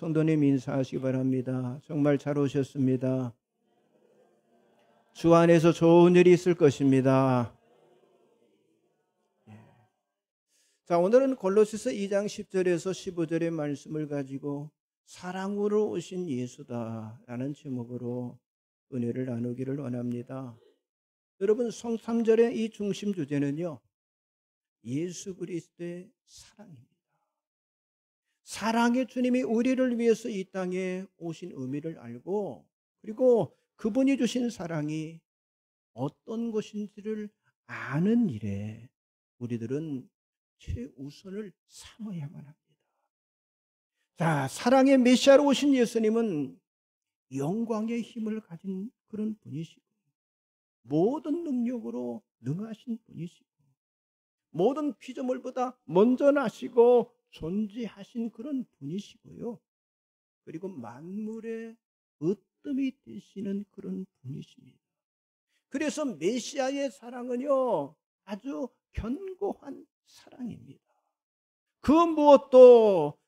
성도님 인사하시기 바랍니다. 정말 잘 오셨습니다. 주 안에서 좋은 일이 있을 것입니다. 자, 오늘은 골로새서 2장 10절에서 15절의 말씀을 가지고 사랑으로 오신 예수다라는 제목으로 은혜를 나누기를 원합니다. 여러분, 성 3절의 이 중심 주제는요, 예수 그리스도의 사랑입니다. 사랑의 주님이 우리를 위해서 이 땅에 오신 의미를 알고, 그리고 그분이 주신 사랑이 어떤 것인지를 아는 일에 우리들은 최우선을 삼아야만 합니다. 자, 사랑의 메시아로 오신 예수님은 영광의 힘을 가진 그런 분이시고, 모든 능력으로 능하신 분이시고, 모든 피조물보다 먼저 나시고 존재하신 그런 분이시고요, 그리고 만물의 으뜸이 되시는 그런 분이십니다. 그래서 메시아의 사랑은요, 아주 견고한 사랑입니다. 그 무엇도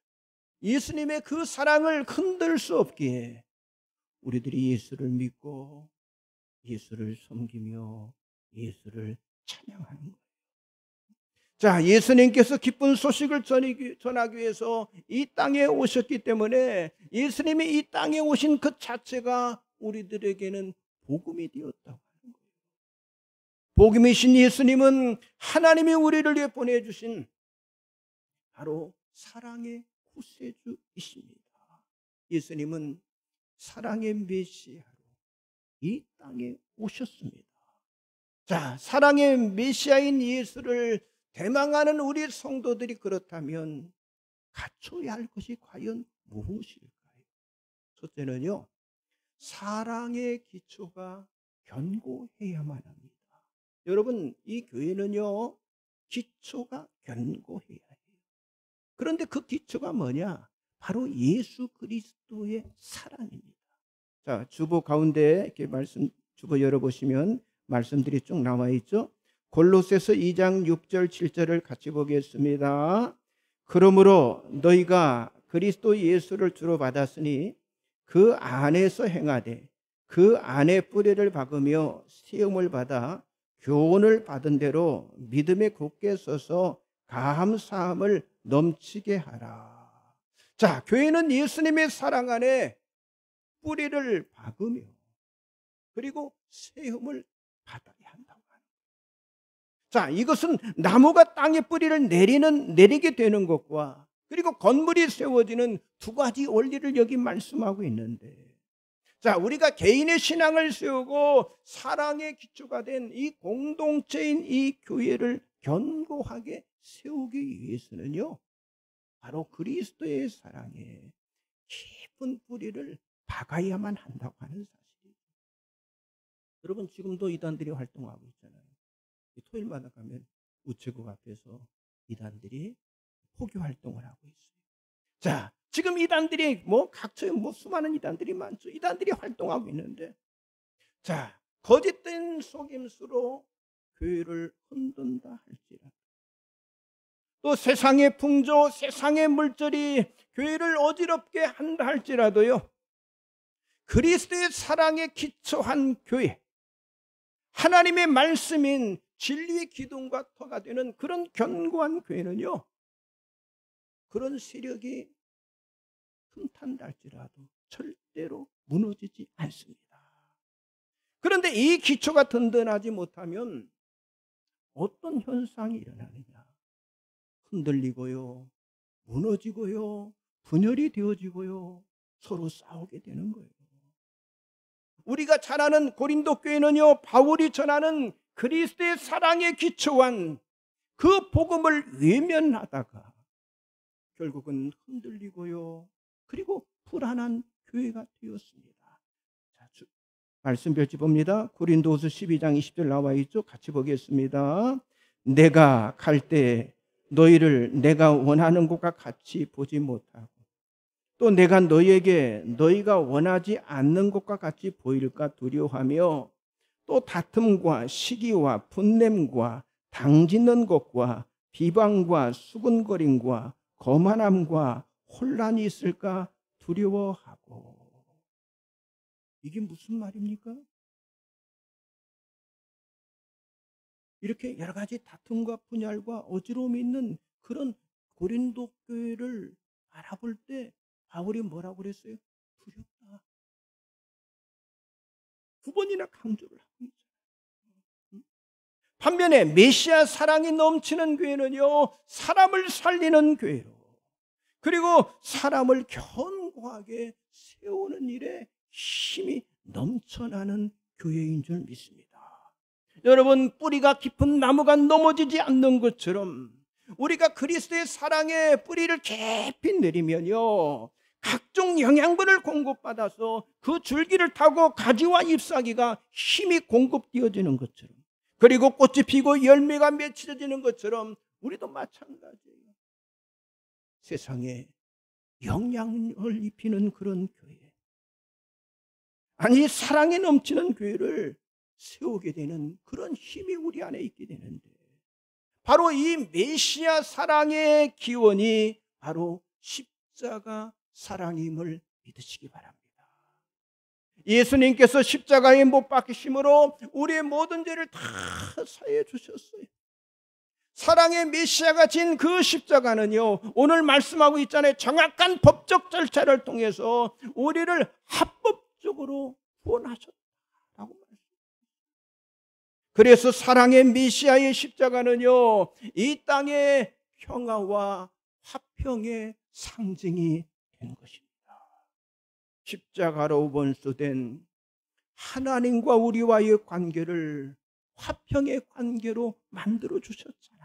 예수님의 그 사랑을 흔들 수 없기에 우리들이 예수를 믿고 예수를 섬기며 예수를 찬양하는 거예요. 자, 예수님께서 기쁜 소식을 전하기 위해서 이 땅에 오셨기 때문에 예수님이 이 땅에 오신 그 자체가 우리들에게는 복음이 되었다고 하는 거예요. 복음이신 예수님은 하나님이 우리를 위해 보내주신 바로 사랑의 구세주이십니다. 예수님은 사랑의 메시아로 이 땅에 오셨습니다. 자, 사랑의 메시아인 예수를 대망하는 우리 성도들이 그렇다면 갖춰야 할 것이 과연 무엇일까요? 첫째는요, 사랑의 기초가 견고해야만 합니다. 여러분, 이 교회는요, 기초가 견고해야 해요. 그런데 그 기초가 뭐냐? 바로 예수 그리스도의 사랑입니다. 자, 주보 가운데 이렇게 주보 열어보시면 말씀들이 쭉 나와 있죠. 골로새서 2장 6절 7절을 같이 보겠습니다. 그러므로 너희가 그리스도 예수를 주로 받았으니 그 안에서 행하되 그 안에 뿌리를 박으며 시험을 받아 교훈을 받은 대로 믿음에 굳게 서서 감사함을 넘치게 하라. 자, 교회는 예수님의 사랑 안에 뿌리를 박으며 그리고 시험을 받아야 한다고. 자, 이것은 나무가 땅에 뿌리를 내리게 되는 것과 그리고 건물이 세워지는 두 가지 원리를 여기 말씀하고 있는데, 자, 우리가 개인의 신앙을 세우고 사랑의 기초가 된 이 공동체인 이 교회를 견고하게 세우기 위해서는요, 바로 그리스도의 사랑에 깊은 뿌리를 박아야만 한다고 하는 사실이에요. 여러분, 지금도 이단들이 활동하고 있잖아요. 토요일마다 가면 우체국 앞에서 이단들이 포교 활동을 하고 있어요. 자, 지금 이단들이 각처에 수많은 이단들이 많죠. 이단들이 활동하고 있는데, 자, 거짓된 속임수로 교회를 흔든다 할지라도, 또 세상의 풍조, 세상의 물질이 교회를 어지럽게 한다 할지라도요, 그리스도의 사랑에 기초한 교회, 하나님의 말씀인 진리의 기둥과 터가 되는 그런 견고한 교회는요, 그런 세력이 틈탄다 할지라도 절대로 무너지지 않습니다. 그런데 이 기초가 든든하지 못하면 어떤 현상이 일어나느냐? 흔들리고요, 무너지고요, 분열이 되어지고요, 서로 싸우게 되는 거예요. 우리가 잘 아는 고린도 교회는요, 바울이 전하는 그리스도의 사랑에 기초한 그 복음을 외면하다가 결국은 흔들리고요, 그리고 불안한 교회가 되었습니다. 자, 말씀별지 봅니다. 고린도후서 12장 20절 나와 있죠. 같이 보겠습니다. 내가 갈 때 너희를 내가 원하는 것과 같이 보지 못하고, 또 내가 너희에게 너희가 원하지 않는 것과 같이 보일까 두려워하며, 또 다툼과 시기와 분냄과 당짓는 것과 비방과 수군거림과 거만함과 혼란이 있을까 두려워하고. 이게 무슨 말입니까? 이렇게 여러 가지 다툼과 분열과 어지러움이 있는 그런 고린도 교회를 바라볼 때 바울이 뭐라고 그랬어요? 두렵다. 9번이나 강조를 하고 있잖아요. 반면에 메시아 사랑이 넘치는 교회는요, 사람을 살리는 교회로, 그리고 사람을 견고하게 세우는 일에 힘이 넘쳐나는 교회인 줄 믿습니다. 여러분, 뿌리가 깊은 나무가 넘어지지 않는 것처럼 우리가 그리스도의 사랑에 뿌리를 깊이 내리면요, 각종 영양분을 공급받아서 그 줄기를 타고 가지와 잎사귀가 힘이 공급되어지는 것처럼, 그리고 꽃이 피고 열매가 맺혀지는 것처럼 우리도 마찬가지예요. 세상에 영향을 입히는 그런 교회, 아니 사랑이 넘치는 교회를 세우게 되는 그런 힘이 우리 안에 있게 되는데, 바로 이 메시아 사랑의 기원이 바로 십자가 사랑임을 믿으시기 바랍니다. 예수님께서 십자가에 못 박히심으로 우리의 모든 죄를 다 사해 주셨어요. 사랑의 메시아가 진 그 십자가는요, 오늘 말씀하고 있잖아요. 정확한 법적 절차를 통해서 우리를 합법적으로 구원하셨다라고 말씀합니다. 그래서 사랑의 메시아의 십자가는요, 이 땅의 평화와 화평의 상징이 된 것입니다. 십자가로 원수된 하나님과 우리와의 관계를 화평의 관계로 만들어 주셨잖아요.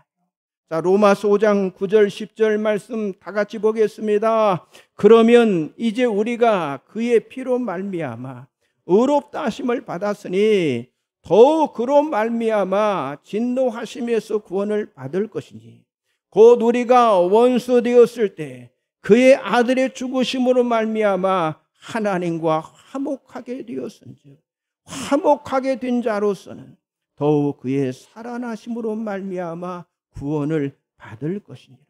자, 로마서 5장 9절 10절 말씀 다 같이 보겠습니다. 그러면 이제 우리가 그의 피로 말미암아 의롭다 하심을 받았으니 더욱 그로 말미암아 진노하심에서 구원을 받을 것이니 곧 우리가 원수 되었을 때 그의 아들의 죽으심으로 말미암아 하나님과 화목하게 되었은즉 화목하게 된 자로서는 더욱 그의 살아나심으로 말미암아 구원을 받을 것이니라.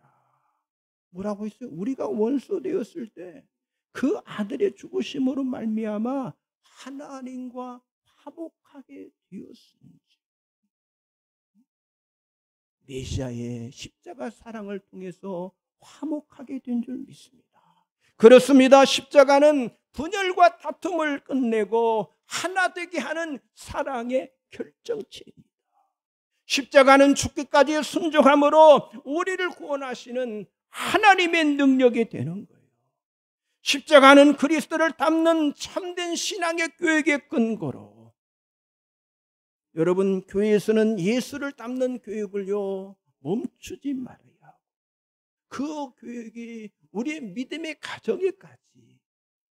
뭐라고 했어요? 우리가 원수 되었을 때 그 아들의 죽으심으로 말미암아 하나님과 화목하게 되었은즉, 메시아의 십자가 사랑을 통해서 화목하게 된 줄 믿습니다. 그렇습니다. 십자가는 분열과 다툼을 끝내고 하나 되게 하는 사랑의 결정체입니다. 십자가는 죽기까지 순종함으로 우리를 구원하시는 하나님의 능력이 되는 거예요. 십자가는 그리스도를 닮는 참된 신앙의 교육의 근거로, 여러분, 교회에서는 예수를 닮는 교육을요 멈추지 말아야 하고, 그 교육이 우리의 믿음의 가정에까지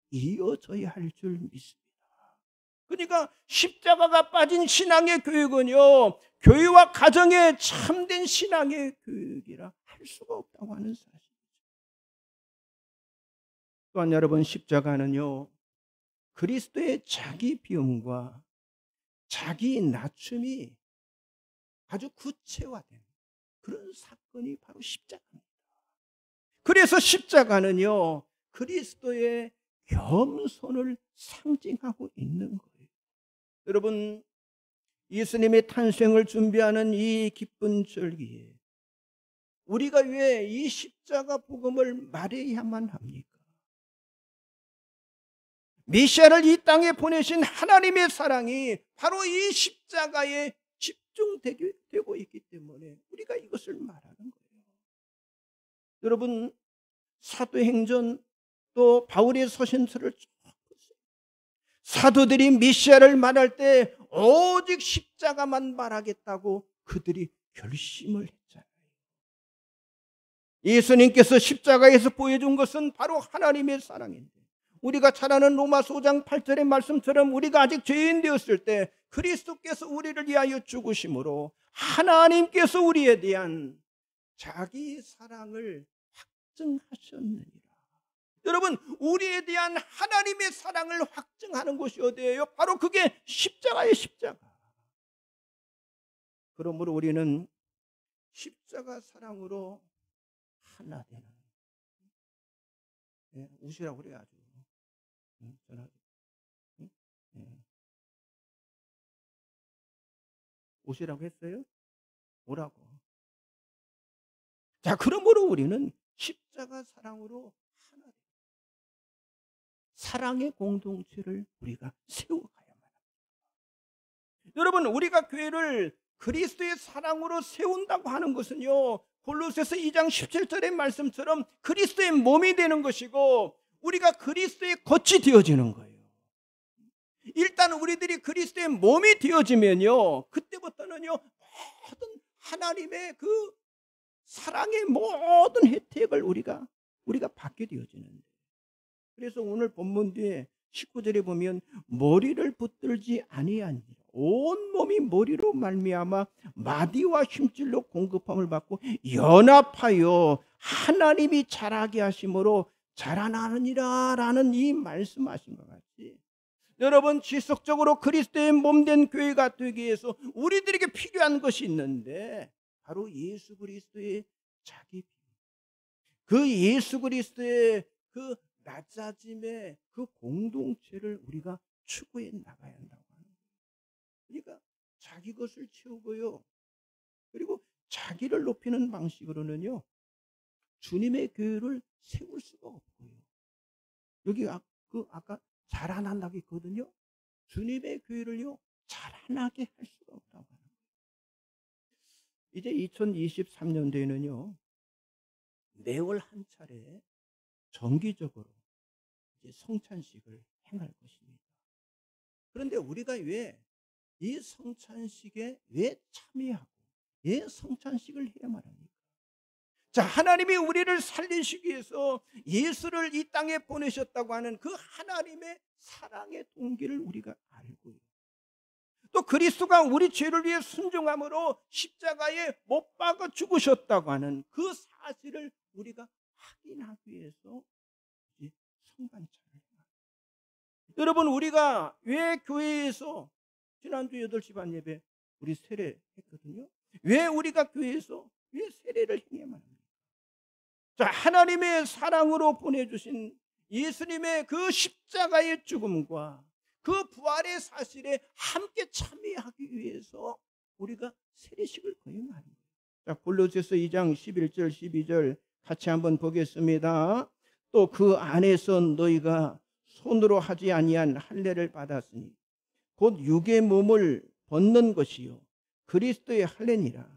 이어져야 할 줄 믿습니다. 그러니까 십자가가 빠진 신앙의 교육은요, 교회와 가정의 참된 신앙의 교육이라 할 수가 없다고 하는 사실이죠. 또한 여러분, 십자가는요 그리스도의 자기 비움과 자기 낮춤이 아주 구체화된 그런 사건이 바로 십자가입니다. 그래서 십자가는요 그리스도의 겸손을 상징하고 있는 거예요. 여러분, 예수님의 탄생을 준비하는 이 기쁜 절기에 우리가 왜 이 십자가 복음을 말해야만 합니까? 메시아를 이 땅에 보내신 하나님의 사랑이 바로 이 십자가에 집중되고 있기 때문에 우리가 이것을 말하는 거예요. 여러분, 사도행전 또 바울의 서신서를 쭉 보세요. 사도들이 메시아를 말할 때 오직 십자가만 말하겠다고 그들이 결심을 했잖아요. 예수님께서 십자가에서 보여준 것은 바로 하나님의 사랑인데, 우리가 잘 아는 로마서 5장 8절의 말씀처럼 우리가 아직 죄인 되었을 때 그리스도께서 우리를 위하여 죽으심으로 하나님께서 우리에 대한 자기 사랑을 확증하셨느니라. 여러분, 우리에 대한 하나님의 사랑을 확증하는 것이 어디예요? 바로 그게 십자가예요, 십자가. 그러므로 우리는 십자가 사랑으로 하나 되는, 우시라고 그래요. 아주 전화. 오시라고 했어요? 오라고. 자, 그러므로 우리는 십자가 사랑으로 하나 되고 사랑의 공동체를 우리가 세워가야만 합니다. 여러분, 우리가 교회를 그리스도의 사랑으로 세운다고 하는 것은요, 골로새서 2장 17절의 말씀처럼 그리스도의 몸이 되는 것이고 우리가 그리스도의 겉이 되어지는 거예요. 일단 우리들이 그리스도의 몸이 되어지면요, 그때부터는요 모든 하나님의 그 사랑의 모든 혜택을 우리가 받게 되어지는데, 그래서 오늘 본문 뒤에 19절에 보면 머리를 붙들지 아니하니라 온 몸이 머리로 말미암아 마디와 힘줄로 공급함을 받고 연합하여 하나님이 자라게 하심으로 자라나느니라 라는 이 말씀하신 것 같이, 여러분, 지속적으로 그리스도의 몸된 교회가 되기 위해서 우리들에게 필요한 것이 있는데 바로 예수 그리스도의 자기, 그 예수 그리스도의 그 낮아짐의 그 공동체를 우리가 추구해 나가야 한다고 하는 거예요. 그러니까 자기 것을 채우고요, 그리고 자기를 높이는 방식으로는요 주님의 교회를 세울 수가 없고요. 여기 아까 자라난다고 했거든요. 주님의 교회를요 자라나게 할 수가 없다고 하는 거예요. 이제 2023년도에는요 매월 한 차례 정기적으로 이제 성찬식을 행할 것입니다. 그런데 우리가 왜 이 성찬식에 왜 참여하고 왜 성찬식을 해야만 합니까? 자, 하나님이 우리를 살리시기 위해서 예수를 이 땅에 보내셨다고 하는 그 하나님의 사랑의 동기를 우리가 알고요, 또 그리스도가 우리 죄를 위해 순종함으로 십자가에 못 박아 죽으셨다고 하는 그 사실을 우리가 확인하기 위해서 성만찬을 합니다. 여러분, 우리가 왜 교회에서 지난주 8시 반 예배 우리 세례 했거든요. 왜 우리가 교회에서 왜 세례를 행해야만 합니까? 자, 하나님의 사랑으로 보내주신 예수님의 그 십자가의 죽음과 그 부활의 사실에 함께 참여하기 위해서 우리가 세례식을 거행하는 거예요. 자, 골로새서 2장 11절 12절 같이 한번 보겠습니다. 또 그 안에서 너희가 손으로 하지 아니한 할례를 받았으니 곧 육의 몸을 벗는 것이요 그리스도의 할례니라.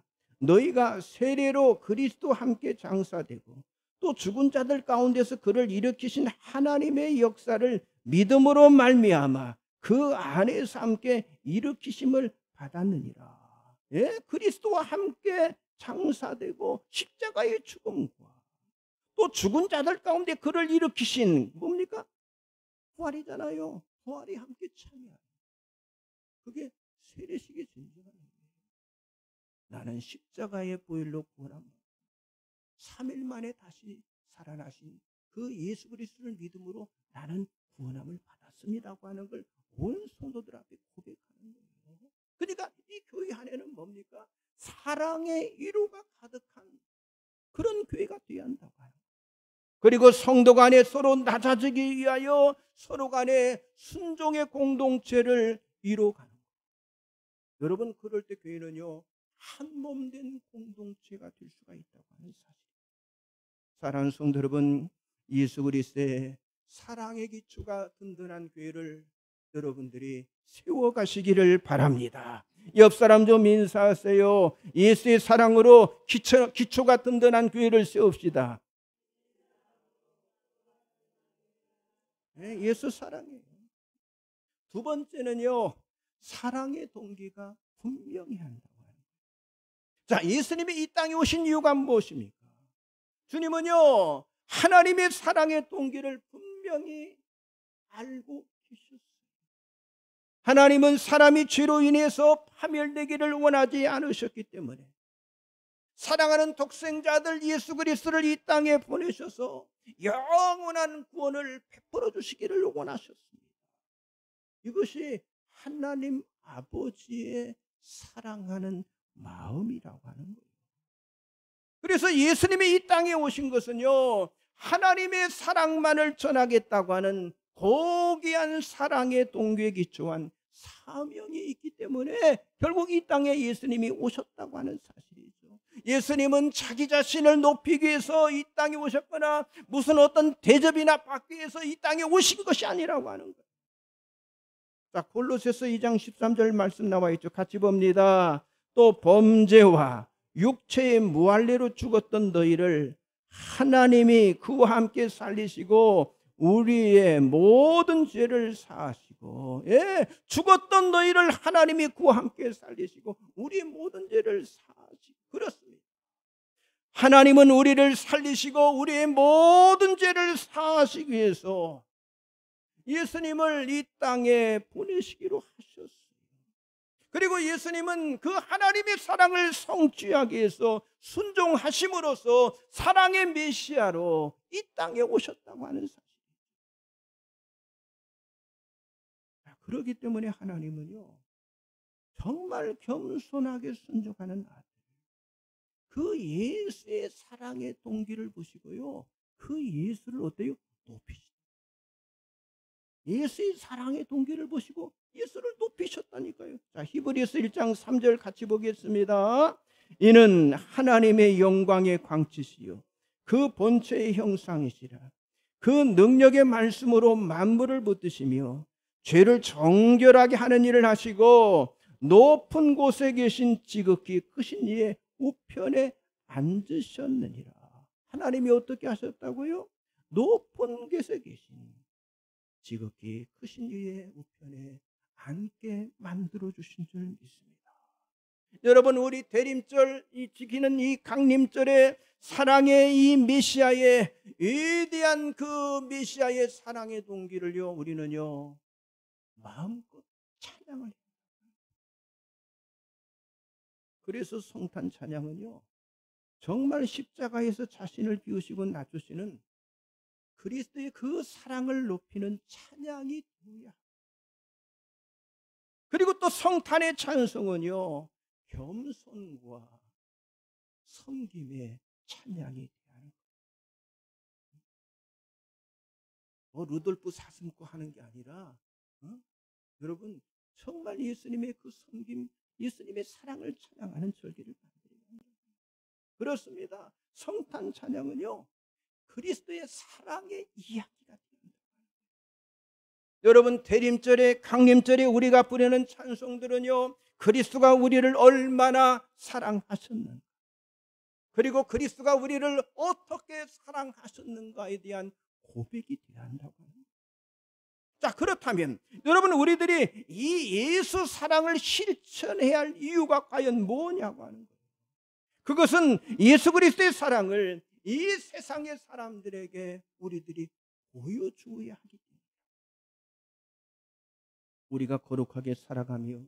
너희가 세례로 그리스도와 함께 장사되고 또 죽은 자들 가운데서 그를 일으키신 하나님의 역사를 믿음으로 말미암아 그 안에서 함께 일으키심을 받았느니라. 예? 그리스도와 함께 장사되고 십자가의 죽음과 또 죽은 자들 가운데 그를 일으키신 뭡니까? 부활이잖아요. 부활이 함께 참여하는, 그게 세례식의 진정한 의미예요. 나는 십자가의 보혈로 구원합니다. 3일 만에 다시 살아나신 그 예수 그리스도를 믿음으로 나는 구원함을 받았습니다고 하는 걸 온 성도들 앞에 고백하는 거예요. 그러니까 이 교회 안에는 뭡니까? 사랑의 위로가 가득한 그런 교회가 되어야 한다고 하는 거예요. 그리고 성도 간에 서로 낮아지기 위하여 서로 간에 순종의 공동체를 이루어가는 거예요. 여러분, 그럴 때 교회는요 한 몸 된 공동체가 될 수가 있다고 하는 사실. 사랑하는 성도 여러분, 예수 그리스도의 사랑의 기초가 든든한 교회를 여러분들이 세워가시기를 바랍니다. 옆 사람 좀 인사하세요. 예수의 사랑으로 기초가 든든한 교회를 세웁시다. 네, 예수 사랑이에요. 두 번째는요, 사랑의 동기가 분명히 한다고 해요. 자, 예수님이 이 땅에 오신 이유가 무엇입니까? 주님은요 하나님의 사랑의 동기를 분명히 알고 계셨어요. 하나님은 사람이 죄로 인해서 파멸되기를 원하지 않으셨기 때문에 사랑하는 독생자들 예수 그리스도를 이 땅에 보내셔서 영원한 구원을 베풀어 주시기를 원하셨습니다. 이것이 하나님 아버지의 사랑하는 마음이라고 하는 거예요. 그래서 예수님이 이 땅에 오신 것은요 하나님의 사랑만을 전하겠다고 하는 고귀한 사랑의 동기에 기초한 사명이 있기 때문에 결국 이 땅에 예수님이 오셨다고 하는 사실이죠. 예수님은 자기 자신을 높이기 위해서 이 땅에 오셨거나 무슨 어떤 대접이나 받기 위해서 이 땅에 오신 것이 아니라고 하는 거예요. 자, 골로새서 2장 13절 말씀 나와 있죠. 같이 봅니다. 또 범죄와 육체의 무할례로 죽었던 너희를 하나님이 그와 함께 살리시고 우리의 모든 죄를 사하시고, 죽었던 너희를 하나님이 그와 함께 살리시고 우리의 모든 죄를 사하시고, 그렇습니다. 하나님은 우리를 살리시고 우리의 모든 죄를 사하시기 위해서 예수님을 이 땅에 보내시기로 하셨어요. 그리고 예수님은 그 하나님의 사랑을 성취하기 위해서 순종하심으로써 사랑의 메시아로 이 땅에 오셨다고 하는 사실. 그렇기 때문에 하나님은요, 정말 겸손하게 순종하는 아들, 그 예수의 사랑의 동기를 보시고요, 그 예수를 어때요? 높이시다. 예수의 사랑의 동기를 보시고 예수를 높이셨다니까요. 자, 히브리서 1장 3절 같이 보겠습니다. 이는 하나님의 영광의 광채시요 그 본체의 형상이시라. 그 능력의 말씀으로 만물을 붙드시며 죄를 정결하게 하는 일을 하시고 높은 곳에 계신 지극히 크신 이의 우편에 앉으셨느니라. 하나님이 어떻게 하셨다고요? 높은 곳에 계신 지극히 크신 이의 우편에 앉게 만들어 주신 줄 믿습니다. 여러분, 우리 대림절 지키는 이 강림절의 사랑의 이 메시아의 위대한 그 메시아의 사랑의 동기를요, 우리는요 마음껏 찬양을 해요. 그래서 성탄 찬양은요, 정말 십자가에서 자신을 비우시고 낮추시는 그리스도의 그 사랑을 높이는 찬양이 되어야. 그리고 또 성탄의 찬송은요, 겸손과 섬김의 찬양이 되어야 하는 거예요. 루돌프 사슴고 하는 게 아니라, 여러분, 정말 예수님의 그 섬김, 예수님의 사랑을 찬양하는 절기를 만들어야 합니다. 그렇습니다. 성탄 찬양은요, 그리스도의 사랑의 이야기가 됩니다. 여러분, 대림절에 강림절에 우리가 부르는 찬송들은요, 그리스도가 우리를 얼마나 사랑하셨는가, 그리고 그리스도가 우리를 어떻게 사랑하셨는가에 대한 고백이 되어야 한다고 합니다. 자, 그렇다면 여러분, 우리들이 이 예수 사랑을 실천해야 할 이유가 과연 뭐냐고 하는 거예요. 그것은 예수 그리스도의 사랑을 이 세상의 사람들에게 우리들이 보여주어야 하기 때문에 우리가 거룩하게 살아가며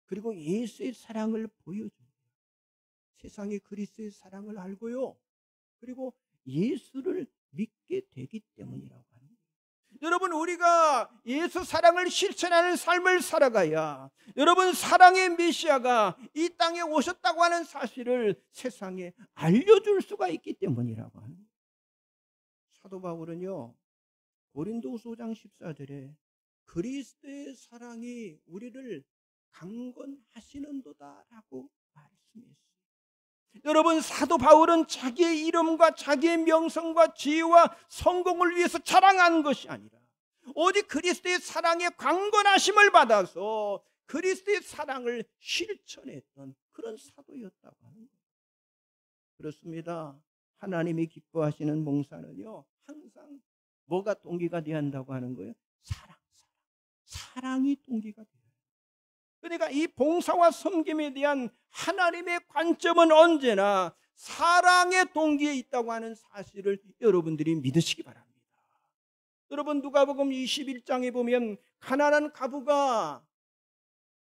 그리고 예수의 사랑을 보여주고 세상이 그리스도의 사랑을 알고요, 그리고 예수를 믿게 되기 때문이라고 하는 거예요. 여러분, 우리가 예수 사랑을 실천하는 삶을 살아가야 여러분, 사랑의 메시아가 이 땅에 오셨다고 하는 사실을 세상에 알려줄 수가 있기 때문이라고 하는 거예요. 사도 바울은요, 고린도후서 5장 14절에 그리스도의 사랑이 우리를 강건하시는도다라고 말씀했어요. 여러분, 사도 바울은 자기의 이름과 자기의 명성과 지혜와 성공을 위해서 자랑한 것이 아니라 오직 그리스도의 사랑에 강건하심을 받아서 그리스도의 사랑을 실천했던 그런 사도였다고 하는 거예요. 그렇습니다. 하나님이 기뻐하시는 봉사는요, 항상 뭐가 동기가 되어야 한다고 하는 거예요? 사랑이 동기가 돼요. 그러니까 이 봉사와 섬김에 대한 하나님의 관점은 언제나 사랑의 동기에 있다고 하는 사실을 여러분들이 믿으시기 바랍니다. 여러분, 누가복음 21장에 보면 가난한 과부가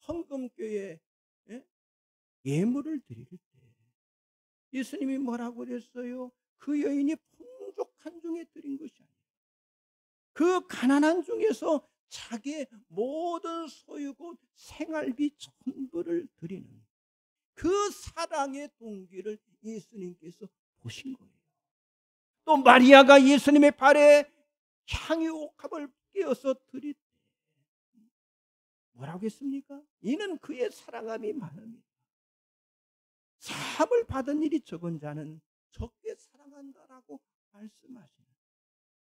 헌금교에 예물을 드릴 때 예수님이 뭐라고 그랬어요? 그 여인이 풍족한 중에 드린 것이 아니라 그 가난한 중에서 자기의 모든 소유고 생활비 전부를 드리는 그 사랑의 동기를 예수님께서 보신 거예요. 또 마리아가 예수님의 발에 향유 옥합을 깨어서 드릴 때 뭐라고 했습니까? 이는 그의 사랑함이 많음이다. 사함을 받은 일이 적은 자는 적게 사랑한다라고 말씀하시는.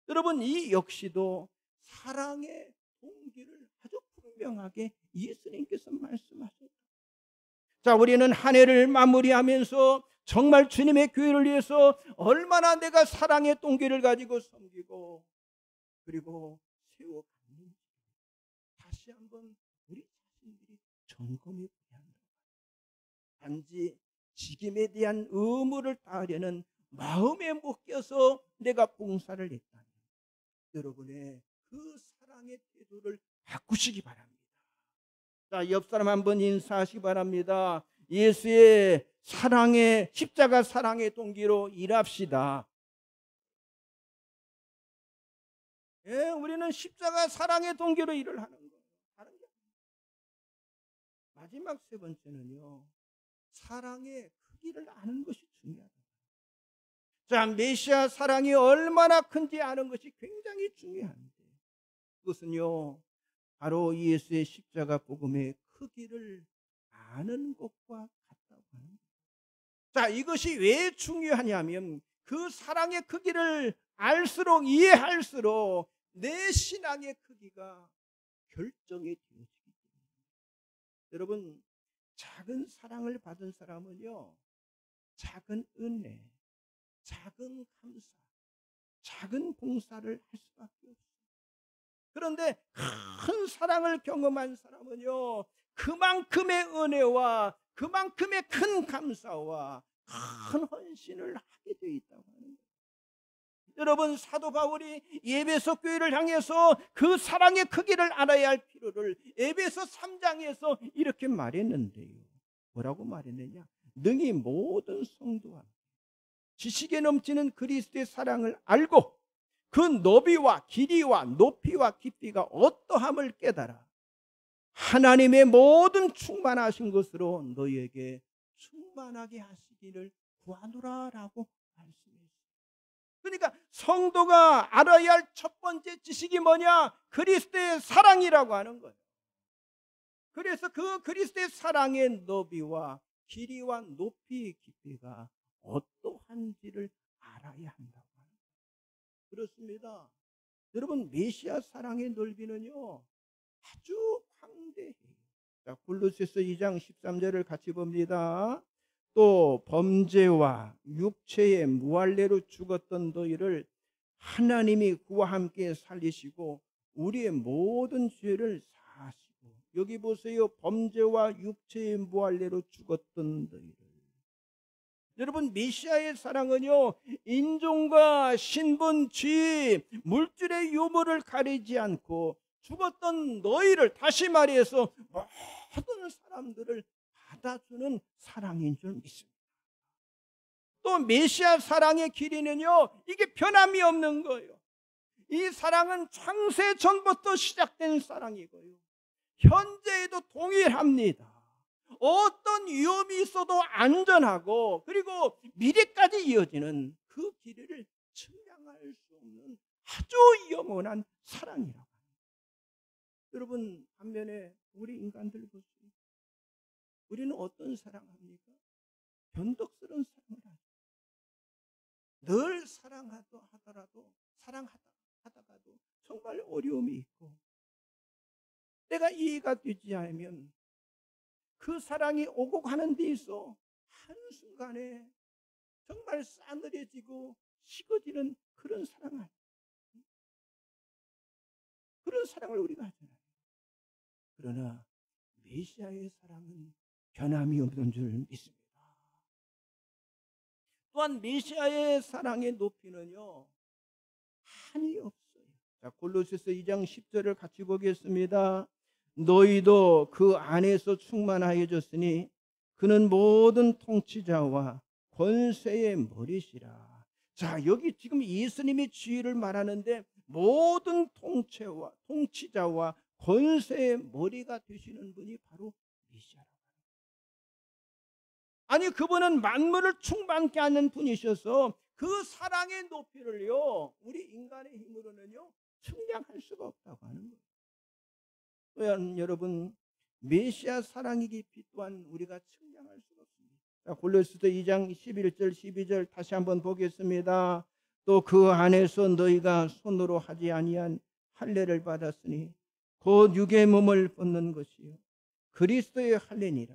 여러분, 이 역시도 사랑의 동기를 아주 분명하게 예수님께서 말씀하셨다. 자, 우리는 한 해를 마무리하면서 정말 주님의 교회를 위해서 얼마나 내가 사랑의 동기를 가지고 섬기고 그리고 세워갔는지 다시 한번 우리 자신들이 점검해 보야 한다. 단지 직임에 대한 의무를 다하려는 마음에 못 껴서 내가 봉사를 했다면 여러분의 그 사랑의 태도를 바꾸시기 바랍니다. 자, 옆 사람 한번 인사하시기 바랍니다. 예수의 사랑의 십자가 사랑의 동기로 일합시다. 예, 우리는 십자가 사랑의 동기로 일을 하는 거예요. 다른 게 아니에요. 마지막 세 번째는요, 사랑의 크기를 아는 것이 중요하다. 자, 메시아 사랑이 얼마나 큰지 아는 것이 굉장히 중요한데 그것은요 바로 예수의 십자가 복음의 크기를 아는 것과 같다고 하는 거예요. 자, 이것이 왜 중요하냐면 그 사랑의 크기를 알수록 이해할수록 내 신앙의 크기가 결정이 되어지기 때문에 여러분, 작은 사랑을 받은 사람은요 작은 은혜, 작은 감사, 작은 봉사를 할 수밖에 없어요. 그런데 큰 사랑을 경험한 사람은요 그만큼의 은혜와 그만큼의 큰 감사와 큰 헌신을 하게 되어 있다고 하는 거예요. 여러분, 사도 바울이 에베소 교회를 향해서 그 사랑의 크기를 알아야 할 필요를 에베소 3장에서 이렇게 말했는데요. 뭐라고 말했느냐? 능히 모든 성도와 지식에 넘치는 그리스도의 사랑을 알고 그 너비와 길이와 높이와 깊이가 어떠함을 깨달아 하나님의 모든 충만하신 것으로 너희에게 충만하게 하시기를 구하노라라고 말씀했어요. 그러니까 성도가 알아야 할 첫 번째 지식이 뭐냐? 그리스도의 사랑이라고 하는 거예요. 그래서 그 그리스도의 사랑의 너비와 길이와 높이 깊이가 어떠한지를 알아야 한다고 하는 거예요. 그렇습니다. 여러분, 메시아 사랑의 넓이는요 아주 광대해요. 자, 골로새서 2장 13절을 같이 봅니다. 또 범죄와 육체의 무할례로 죽었던 너희를 하나님이 그와 함께 살리시고 우리의 모든 죄를 사하시고, 여기 보세요. 범죄와 육체의 무할례로 죽었던 너희를. 여러분, 메시아의 사랑은요 인종과 신분, 지, 물질의 유무를 가리지 않고 죽었던 너희를, 다시 말해서 모든 사람들을 받아주는 사랑인 줄 믿습니다. 또 메시아 사랑의 길이는요 이게 변함이 없는 거예요. 이 사랑은 창세 전부터 시작된 사랑이고요 현재에도 동일합니다. 어떤 위험이 있어도 안전하고 그리고 미래까지 이어지는 그 길이를 측량할 수 없는 아주 영원한 사랑이라고 합니다. 여러분, 반면에 우리 인간들 보세요. 우리는 어떤 사랑합니까? 변덕스러운 사랑을 하죠. 늘 사랑하더라도 사랑하다가도 정말 어려움이 있고 내가 이해가 되지 않으면 그 사랑이 오고 가는 데 있어 한순간에 정말 싸늘해지고 식어지는 그런 그런 사랑을 우리가 하잖아요. 그러나 메시아의 사랑은 변함이 없는 줄 믿습니다. 또한 메시아의 사랑의 높이는요 한이 없어요. 자, 골로새서 2장 10절을 같이 보겠습니다. 너희도 그 안에서 충만하여졌으니 그는 모든 통치자와 권세의 머리시라. 자, 여기 지금 예수님의 지위를 말하는데 모든 통치자와 권세의 머리가 되시는 분이 바로 메시아라고 합니다. 아니, 그분은 만물을 충만케 하는 분이셔서 그 사랑의 높이를요 우리 인간의 힘으로는요 측량할 수가 없다고 하는 거예요. 또한 여러분, 메시아 사랑의 깊이 또한 우리가 측량할 수가 없습니다. 자, 골로새서 2장 11절 12절 다시 한번 보겠습니다. 또 그 안에서 너희가 손으로 하지 아니한 할례를 받았으니 곧 육의 몸을 벗는 것이요 그리스도의 할례니라.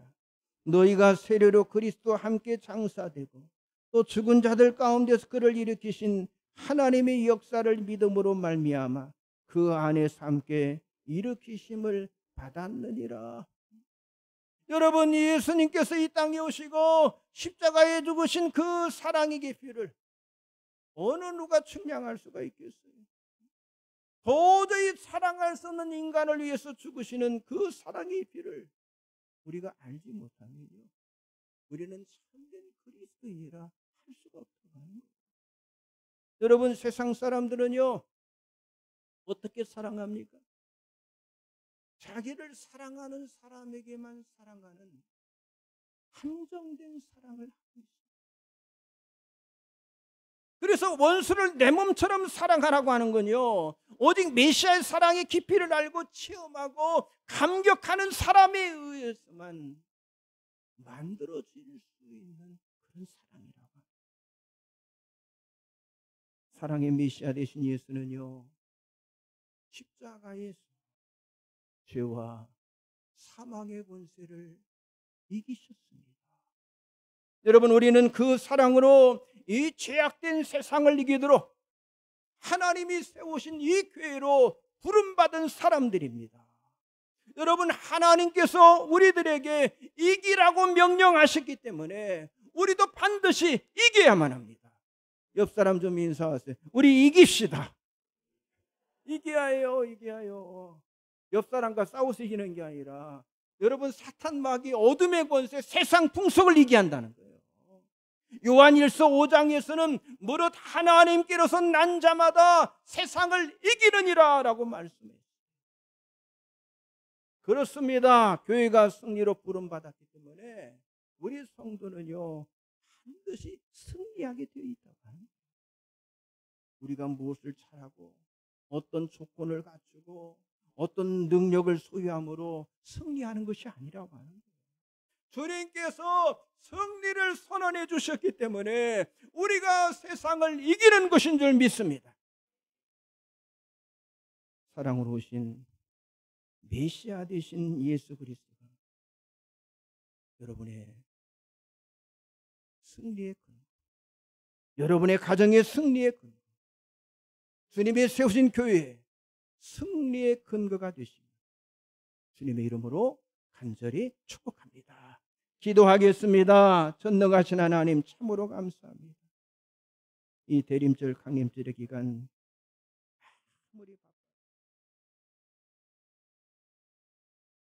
너희가 세례로 그리스도와 함께 장사되고 또 죽은 자들 가운데서 그를 일으키신 하나님의 역사를 믿음으로 말미암아 그 안에서 함께 일으키심을 받았느니라. 여러분, 예수님께서 이 땅에 오시고 십자가에 죽으신 그 사랑의 깊이를 어느 누가 측량할 수가 있겠어요? 도저히 사랑할 수 없는 인간을 위해서 죽으시는 그 사랑의 깊이를 우리가 알지 못하면요, 우리는 참된 그리스도인이라 할 수가 없다고 하는 거예요. 여러분, 세상 사람들은요 어떻게 사랑합니까? 자기를 사랑하는 사람에게만 사랑하는 한정된 사랑을 하고 있습니다. 그래서 원수를 내 몸처럼 사랑하라고 하는 건요, 오직 메시아의 사랑의 깊이를 알고 체험하고 감격하는 사람에 의해서만 만들어질 수 있는 그런 사랑이라고 합니다. 사랑의 메시아 되신 예수는요, 십자가에서 죄와 사망의 권세를 이기셨습니다. 여러분, 우리는 그 사랑으로 이 죄악된 세상을 이기도록 하나님이 세우신 이 교회로 부름받은 사람들입니다. 여러분, 하나님께서 우리들에게 이기라고 명령하셨기 때문에 우리도 반드시 이겨야만 합니다. 옆 사람 좀 인사하세요. 우리 이깁시다. 이겨야 해요. 이겨야 해요. 옆 사람과 싸워서 이기는 게 아니라 여러분, 사탄 마귀 어둠의 권세 세상 풍속을 이기한다는 거예요. 요한일서 5장에서는 무릇 하나님께로서 난 자마다 세상을 이기느니라 라고 말씀해요. 그렇습니다. 교회가 승리로 부름받았기 때문에 우리 성도는요 반드시 승리하게 되어 있다고 합니다. 우리가 무엇을 잘하고 어떤 조건을 갖추고 어떤 능력을 소유함으로 승리하는 것이 아니라고 하는 거예요. 주님께서 승리를 선언해 주셨기 때문에 우리가 세상을 이기는 것인 줄 믿습니다. 사랑으로 오신 메시아 되신 예수 그리스도가 여러분의 승리의 근거, 여러분의 가정의 승리의 근거, 주님이 세우신 교회의 승리의 근거가 되십니다. 주님의 이름으로 간절히 축복합니다. 기도하겠습니다. 전능하신 하나님, 참으로 감사합니다. 이 대림절 강림절의 기간 아무리